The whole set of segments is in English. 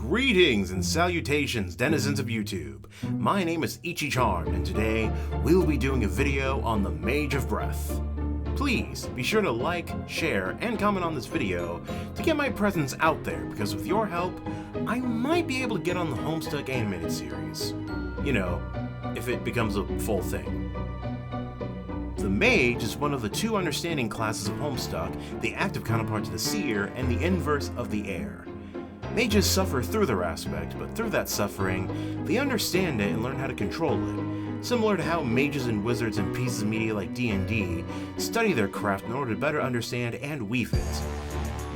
Greetings and salutations, denizens of YouTube. My name is Ichi-chan, and today we'll be doing a video on the Mage of Breath. Please be sure to like, share, and comment on this video to get my presence out there, because with your help, I might be able to get on the Homestuck animated series. You know, if it becomes a full thing. The Mage is one of the two understanding classes of Homestuck, the active counterpart to the Seer, and the inverse of the Air. Mages suffer through their aspect, but through that suffering, they understand it and learn how to control it, similar to how mages and wizards in pieces of media like D&D study their craft in order to better understand and weave it.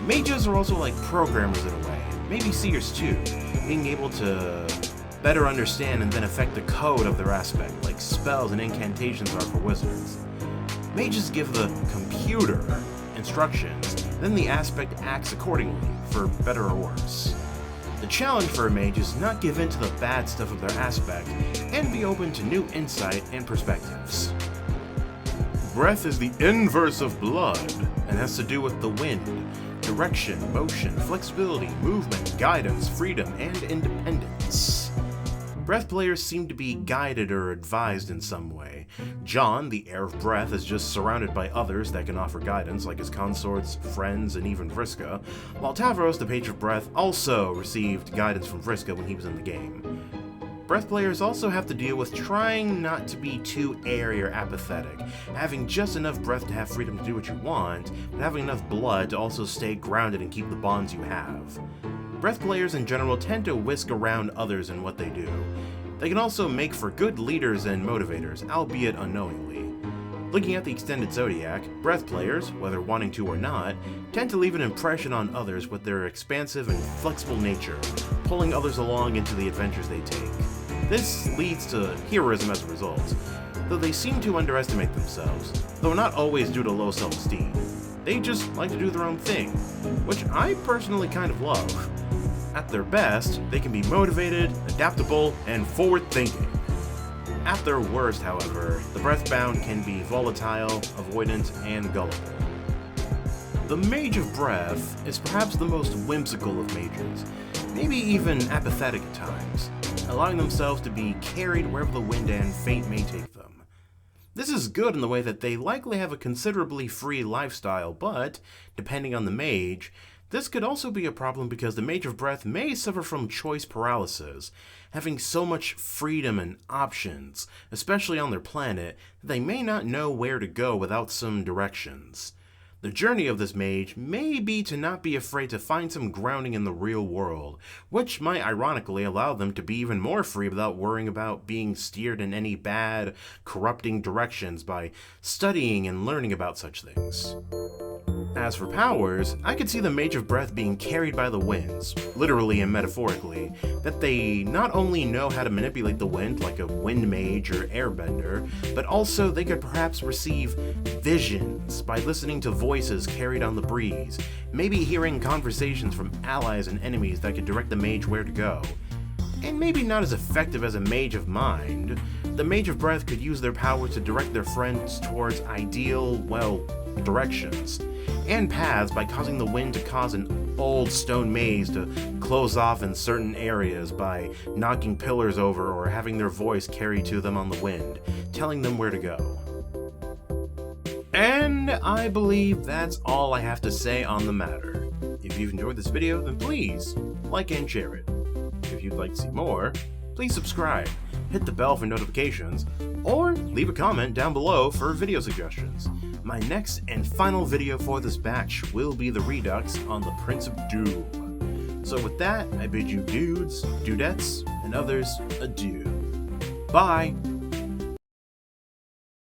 Mages are also like programmers in a way, maybe seers too, being able to better understand and then affect the code of their aspect, like spells and incantations are for wizards. Mages give the computer instructions, then the aspect acts accordingly, for better or worse. The challenge for a mage is not give in to the bad stuff of their aspect, and be open to new insight and perspectives. Breath is the inverse of blood, and has to do with the wind, direction, motion, flexibility, movement, guidance, freedom, and independence. Breath players seem to be guided or advised in some way. John, the Heir of Breath, is just surrounded by others that can offer guidance, like his consorts, friends, and even Vriska, while Tavros, the Page of Breath, also received guidance from Vriska when he was in the game. Breath players also have to deal with trying not to be too airy or apathetic, having just enough breath to have freedom to do what you want, but having enough blood to also stay grounded and keep the bonds you have. Breath players in general tend to whisk around others in what they do. They can also make for good leaders and motivators, albeit unknowingly. Looking at the extended zodiac, breath players, whether wanting to or not, tend to leave an impression on others with their expansive and flexible nature, pulling others along into the adventures they take. This leads to heroism as a result, though they seem to underestimate themselves, though not always due to low self-esteem. They just like to do their own thing, which I personally kind of love. At their best, they can be motivated, adaptable, and forward-thinking. At their worst, however, the Breathbound can be volatile, avoidant, and gullible. The Mage of Breath is perhaps the most whimsical of mages, maybe even apathetic at times, allowing themselves to be carried wherever the wind and fate may take them. This is good in the way that they likely have a considerably free lifestyle, but, depending on the mage, this could also be a problem because the Mage of Breath may suffer from choice paralysis, having so much freedom and options, especially on their planet, that they may not know where to go without some directions. The journey of this mage may be to not be afraid to find some grounding in the real world, which might ironically allow them to be even more free without worrying about being steered in any bad, corrupting directions by studying and learning about such things. As for powers, I could see the Mage of Breath being carried by the winds, literally and metaphorically, that they not only know how to manipulate the wind like a wind mage or airbender, but also they could perhaps receive visions by listening to voices carried on the breeze, maybe hearing conversations from allies and enemies that could direct the mage where to go. And maybe not as effective as a Mage of Mind, the Mage of Breath could use their power to direct their friends towards ideal, directions and paths by causing the wind to cause an old stone maze to close off in certain areas by knocking pillars over or having their voice carried to them on the wind, telling them where to go. And I believe that's all I have to say on the matter. If you've enjoyed this video, then please like and share it. If you'd like to see more, please subscribe, hit the bell for notifications, or leave a comment down below for video suggestions. My next and final video for this batch will be the Redux on the Prince of Doom. So with that, I bid you dudes, dudettes, and others adieu. Bye!